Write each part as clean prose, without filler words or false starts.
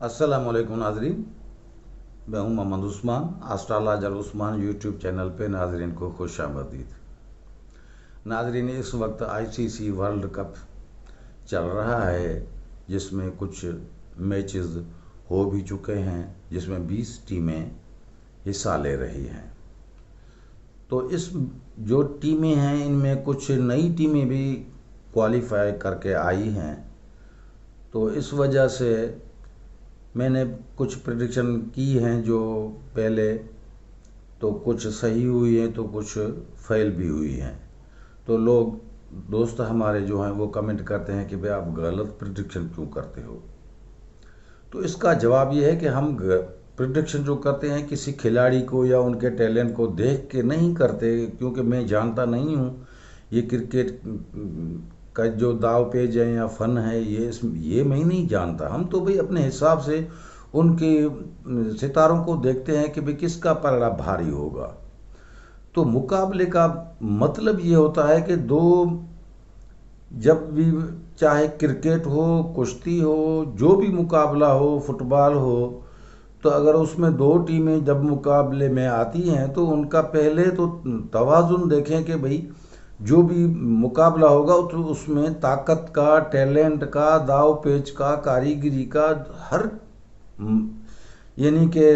अस्सलामुअलैकुम नाजरीन, मैं हूं Mohammad Usman. Astrologer Usman YouTube channel पे नाजरीन को खुश आमदीद। नाजरीन, इस वक्त आईसीसी वर्ल्ड कप चल रहा है जिसमें कुछ मैचेस हो भी चुके हैं, जिसमें 20 टीमें हिस्सा ले रही हैं। तो इस जो टीमें हैं इनमें कुछ नई टीमें भी क्वालिफाई करके आई हैं। तो इस वजह से मैंने कुछ प्रेडिक्शन की हैं जो पहले तो कुछ सही हुई हैं तो कुछ फेल भी हुई हैं। तो लोग दोस्त हमारे जो हैं वो कमेंट करते हैं कि भाई आप गलत प्रेडिक्शन क्यों करते हो। तो इसका जवाब ये है कि हम प्रेडिक्शन जो करते हैं किसी खिलाड़ी को या उनके टैलेंट को देख के नहीं करते, क्योंकि मैं जानता नहीं हूँ ये क्रिकेट का जो दाव पेज है या फन है ये मैं ही नहीं जानता। हम तो भाई अपने हिसाब से उनके सितारों को देखते हैं कि भाई किसका पलड़ा भारी होगा। तो मुकाबले का मतलब ये होता है कि दो, जब भी चाहे क्रिकेट हो, कुश्ती हो, जो भी मुकाबला हो, फुटबॉल हो, तो अगर उसमें दो टीमें जब मुकाबले में आती हैं तो उनका पहले तो तवाज़ुन देखें कि भाई जो भी मुकाबला होगा तो उसमें ताकत का, टैलेंट का, दाव पेच का, कारीगरी का, हर यानी कि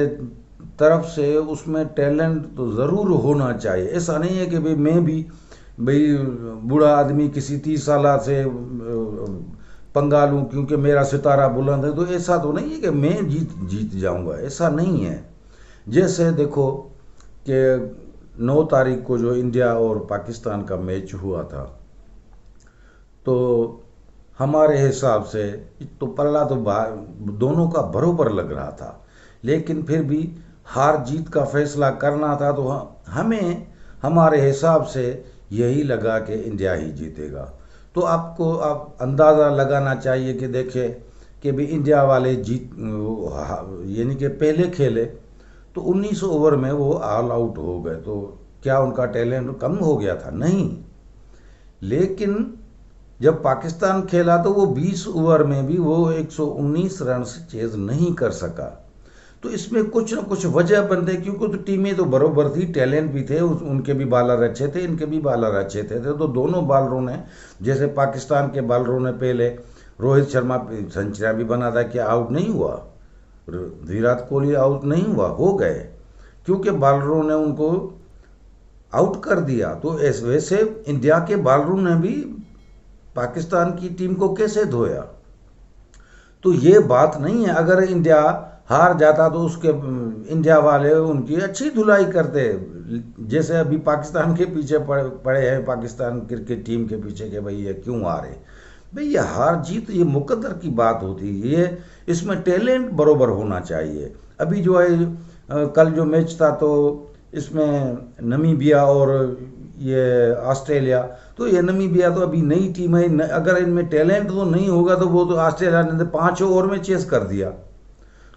तरफ से उसमें टैलेंट तो ज़रूर होना चाहिए। ऐसा नहीं है कि भाई बूढ़ा आदमी किसी 30 साल से पंगा लूँ क्योंकि मेरा सितारा बुलंद है। तो ऐसा तो नहीं है कि मैं जीत जाऊंगा, ऐसा नहीं है। जैसे देखो कि 9 तारीख को जो इंडिया और पाकिस्तान का मैच हुआ था, तो हमारे हिसाब से तो पल्ला तो दोनों का बरोबर लग रहा था, लेकिन फिर भी हार जीत का फैसला करना था। तो हमें हमारे हिसाब से यही लगा कि इंडिया ही जीतेगा। तो आपको आप अंदाज़ा लगाना चाहिए कि देखें कि भी इंडिया वाले यानी कि पहले खेले तो 19 ओवर में वो ऑल आउट हो गए। तो क्या उनका टैलेंट कम हो गया था? नहीं। लेकिन जब पाकिस्तान खेला तो वो 20 ओवर में भी वो 119 रन से चेज नहीं कर सका। तो इसमें कुछ न कुछ वजह बनते, क्योंकि तो टीमें तो बरोबर थी, टैलेंट भी थे, उनके भी बॉलर अच्छे थे, इनके भी बॉलर अच्छे थे। तो दोनों बॉलरों ने, जैसे पाकिस्तान के बॉलरों ने पहले रोहित शर्मा सेंचुरी भी बना था, कि आउट नहीं हुआ, विराट कोहली आउट नहीं हुआ, हो गए, क्योंकि बॉलरों ने उनको आउट कर दिया। तो वैसे इंडिया के बॉलरों ने भी पाकिस्तान की टीम को कैसे धोया? तो ये बात नहीं है। अगर इंडिया हार जाता तो उसके इंडिया वाले उनकी अच्छी धुलाई करते, जैसे अभी पाकिस्तान के पीछे पड़े हैं, पाकिस्तान क्रिकेट टीम के पीछे कि भाई ये क्यों हारे। भाई ये हार जीत ये मुकद्दर की बात होती है, ये इसमें टैलेंट बरोबर होना चाहिए। अभी जो है कल जो मैच था तो इसमें नमीबिया और ये ऑस्ट्रेलिया, तो ये नमीबिया तो अभी नई टीम है, अगर इनमें टैलेंट तो नहीं होगा तो वो तो ऑस्ट्रेलिया ने 5 ओवर में चेस कर दिया।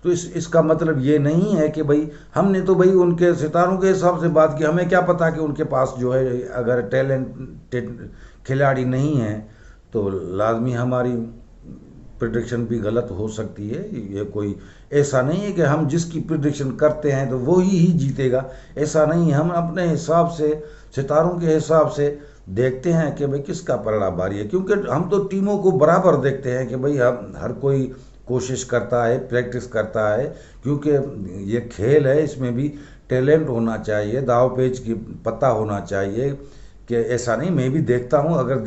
तो इसका मतलब ये नहीं है कि भाई हमने तो भाई उनके सितारों के हिसाब से बात की, हमें क्या पता कि उनके पास जो है अगर टैलेंटेड खिलाड़ी नहीं है तो लाजमी हमारी प्रिडिक्शन भी गलत हो सकती है। ये कोई ऐसा नहीं है कि हम जिसकी प्रिडिक्शन करते हैं तो वो ही जीतेगा, ऐसा नहीं है। हम अपने हिसाब से, सितारों के हिसाब से देखते हैं कि भाई किसका पलड़ा भारी है, क्योंकि हम तो टीमों को बराबर देखते हैं कि भाई हम हर कोई कोशिश करता है, प्रैक्टिस करता है, क्योंकि ये खेल है, इसमें भी टैलेंट होना चाहिए, दाव पेच की पता होना चाहिए। कि ऐसा नहीं, मैं भी देखता हूँ, अगर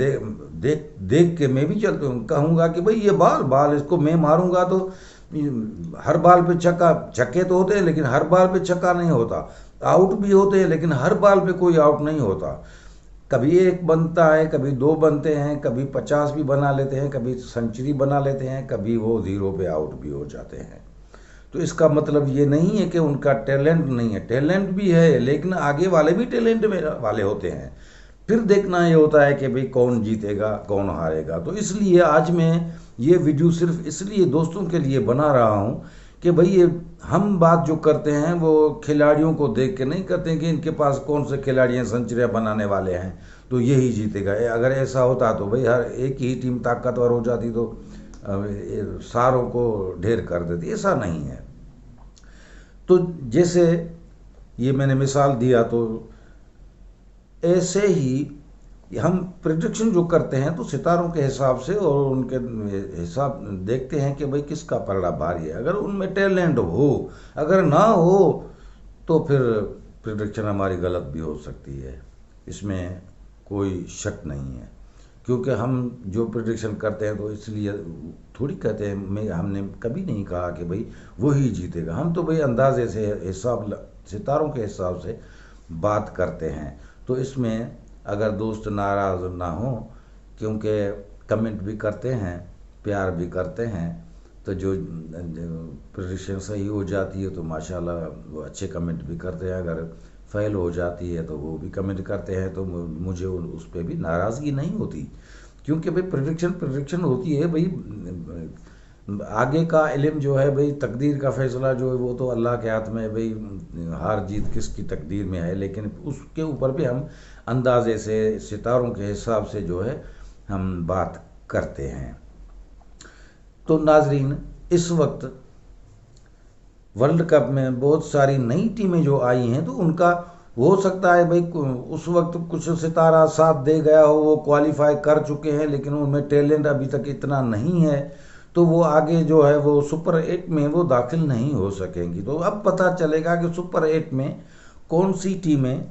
देख के मैं भी कहूँगा कि भाई ये बाल इसको मैं मारूंगा तो हर बाल पे छक्के तो होते हैं, लेकिन हर बाल पे छक्का नहीं होता। आउट भी होते हैं लेकिन हर बाल पे कोई आउट नहीं होता। कभी 1 बनता है, कभी 2 बनते हैं, कभी 50 भी बना लेते हैं, कभी सेंचुरी बना लेते हैं, कभी वो 0 पे आउट भी हो जाते हैं। तो इसका मतलब ये नहीं है कि उनका टैलेंट नहीं है, टैलेंट भी है, लेकिन आगे वाले भी टैलेंट वाले होते हैं। फिर देखना ये होता है कि भाई कौन जीतेगा कौन हारेगा। तो इसलिए आज मैं ये वीडियो सिर्फ इसलिए दोस्तों के लिए बना रहा हूँ कि भाई ये हम बात जो करते हैं वो खिलाड़ियों को देख के नहीं करते हैं कि इनके पास कौन से खिलाड़ी हैं सेंचुरियाँ बनाने वाले हैं तो यही जीतेगा। अगर ऐसा होता तो भाई हर एक ही टीम ताकतवर हो जाती तो सारों को ढेर कर देती, ऐसा नहीं है। तो जैसे ये मैंने मिसाल दिया, तो ऐसे ही हम प्रिडिक्शन जो करते हैं तो सितारों के हिसाब से और उनके हिसाब देखते हैं कि भाई किसका पलड़ा भारी है। अगर उनमें टैलेंट हो, अगर ना हो तो फिर प्रिडिक्शन हमारी गलत भी हो सकती है, इसमें कोई शक नहीं है। क्योंकि हम जो प्रिडिक्शन करते हैं तो इसलिए थोड़ी कहते हैं, हमने कभी नहीं कहा कि भाई वही जीतेगा। हम तो भाई अंदाजे से सितारों के हिसाब से बात करते हैं। तो इसमें अगर दोस्त नाराज़ ना हो, क्योंकि कमेंट भी करते हैं, प्यार भी करते हैं, तो जो प्रिडिक्शन सही हो जाती है तो माशाल्लाह वो अच्छे कमेंट भी करते हैं। अगर फेल हो जाती है तो वो भी कमेंट करते हैं, तो मुझे उस पर भी नाराज़गी नहीं होती। क्योंकि भाई प्रिडिक्शन होती है भाई, आगे का इल्म जो है भाई, तकदीर का फैसला जो है वो तो अल्लाह के हाथ में है भाई, हार जीत किसकी तकदीर में है। लेकिन उसके ऊपर भी हम अंदाजे से सितारों के हिसाब से जो है हम बात करते हैं। तो नाजरीन, इस वक्त वर्ल्ड कप में बहुत सारी नई टीमें जो आई हैं, तो उनका हो सकता है भाई उस वक्त कुछ सितारा साथ दे गया हो, वो क्वालिफाई कर चुके हैं, लेकिन उनमें टैलेंट अभी तक इतना नहीं है, तो वो आगे जो है वो सुपर 8 में वो दाखिल नहीं हो सकेंगी। तो अब पता चलेगा कि सुपर 8 में कौन सी टीमें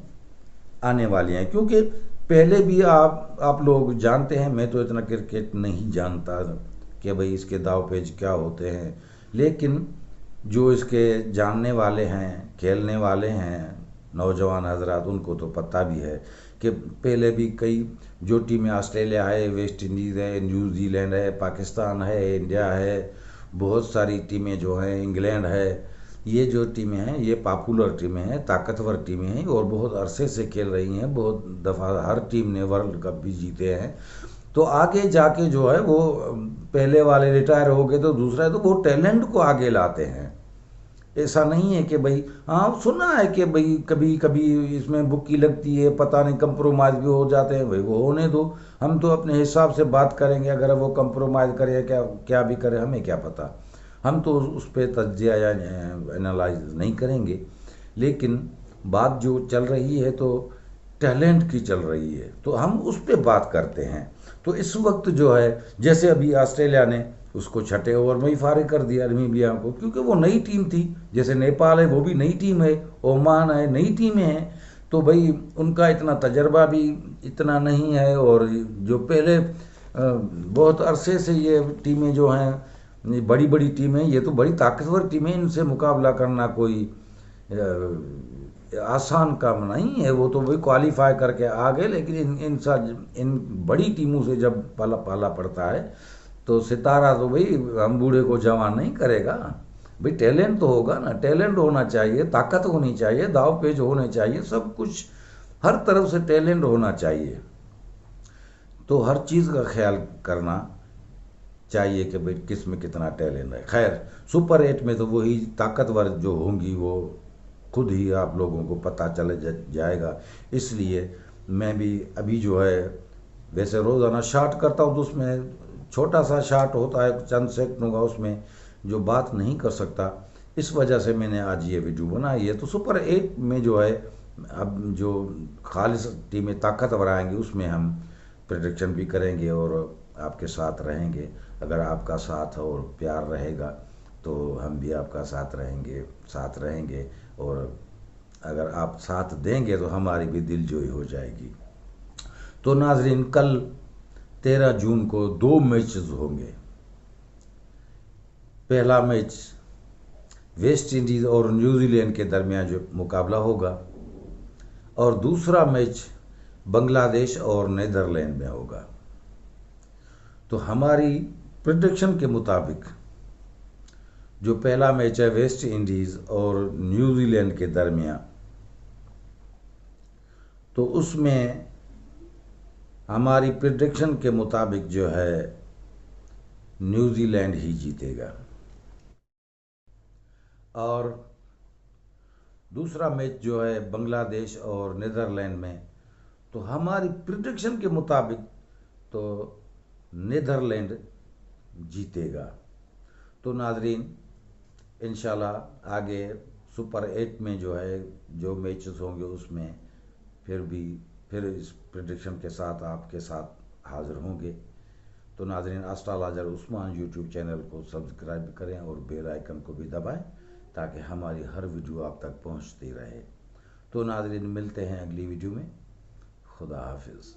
आने वाली हैं। क्योंकि पहले भी आप लोग जानते हैं, मैं तो इतना क्रिकेट नहीं जानता कि भाई इसके दाव पेच क्या होते हैं, लेकिन जो इसके जानने वाले हैं, खेलने वाले हैं नौजवान हजरात, उनको तो पता भी है कि पहले भी कई जो टीमें, ऑस्ट्रेलिया है, वेस्ट इंडीज़ है, न्यूजीलैंड है, पाकिस्तान है, इंडिया है, बहुत सारी टीमें जो हैं, इंग्लैंड है, ये जो टीमें हैं ये पॉपुलर टीमें हैं, ताकतवर टीमें हैं और बहुत अरसे से खेल रही हैं। बहुत दफ़ा हर टीम ने वर्ल्ड कप भी जीते हैं। तो आगे जाके जो है वो पहले वाले रिटायर हो गए तो दूसरा है, तो वो टैलेंट को आगे लाते हैं। ऐसा नहीं है कि भाई, हाँ सुना है कि भाई कभी कभी इसमें बुक्की लगती है, पता नहीं कंप्रोमाइज़ भी हो जाते हैं। भाई वो होने दो, हम तो अपने हिसाब से बात करेंगे। अगर वो कंप्रोमाइज़ करे क्या क्या भी करे, हमें क्या पता, हम तो उस पर तज्जिया या एनालाइज नहीं करेंगे। लेकिन बात जो चल रही है तो टैलेंट की चल रही है, तो हम उस पर बात करते हैं। तो इस वक्त जो है, जैसे अभी ऑस्ट्रेलिया ने उसको छठे ओवर में ही फारिग कर दिया नामीबिया को, क्योंकि वो नई टीम थी। जैसे नेपाल है वो भी नई टीम है, ओमान है, नई टीमें हैं। तो भाई उनका इतना तजर्बा भी इतना नहीं है, और जो पहले बहुत अरसे से ये टीमें जो हैं, बड़ी बड़ी टीमें, ये तो बड़ी ताकतवर टीमें, इनसे मुकाबला करना कोई आसान काम नहीं है। वो तो भाई क्वालिफाई करके आ गए, लेकिन इन बड़ी टीमों से जब पाला पड़ता है तो सितारा तो भाई हम बूढ़े को जवान नहीं करेगा। भाई टैलेंट तो होगा ना, टैलेंट होना चाहिए, ताकत होनी चाहिए, दाव पेच होने चाहिए, सब कुछ हर तरफ से टैलेंट होना चाहिए। तो हर चीज़ का ख्याल करना चाहिए कि भाई किस में कितना टैलेंट है। खैर, सुपर 8 में तो वही ताकतवर जो होंगी वो खुद ही आप लोगों को पता चल जाएगा। इसलिए मैं भी अभी जो है, वैसे रोज़ाना शॉट करता हूँ तो उसमें छोटा सा शॉट होता है चंद सेकंडों का, उसमें जो बात नहीं कर सकता, इस वजह से मैंने आज ये वीडियो बनाई है। तो सुपर 8 में जो है अब जो खालिस टीमें ताकतवर आएंगी उसमें हम प्रेडिक्शन भी करेंगे और आपके साथ रहेंगे। अगर आपका साथ और प्यार रहेगा तो हम भी आपका साथ रहेंगे और अगर आप साथ देंगे तो हमारी भी दिलजोई हो जाएगी। तो नाजरीन, कल 13 जून को 2 मैचेस होंगे। पहला मैच वेस्ट इंडीज़ और न्यूजीलैंड के दरमियान जो मुकाबला होगा, और दूसरा मैच बांग्लादेश और नीदरलैंड में होगा। तो हमारी प्रेडिक्शन के मुताबिक जो पहला मैच है वेस्ट इंडीज़ और न्यूजीलैंड के दरमियान, तो उसमें हमारी प्रेडिक्शन के मुताबिक जो है न्यूजीलैंड ही जीतेगा। और दूसरा मैच जो है बांग्लादेश और नीदरलैंड में, तो हमारी प्रेडिक्शन के मुताबिक तो नीदरलैंड जीतेगा। तो नाजरीन, इंशाल्लाह आगे सुपर 8 में जो है जो मैचेस होंगे उसमें फिर इस प्रेडिक्शन के साथ आपके साथ हाज़िर होंगे। तो नाजरीन, एस्ट्रोलॉजर उस्मान यूट्यूब चैनल को सब्सक्राइब करें और बेल आइकन को भी दबाएं ताकि हमारी हर वीडियो आप तक पहुंचती रहे। तो नाजरीन, मिलते हैं अगली वीडियो में। खुदा हाफिज़।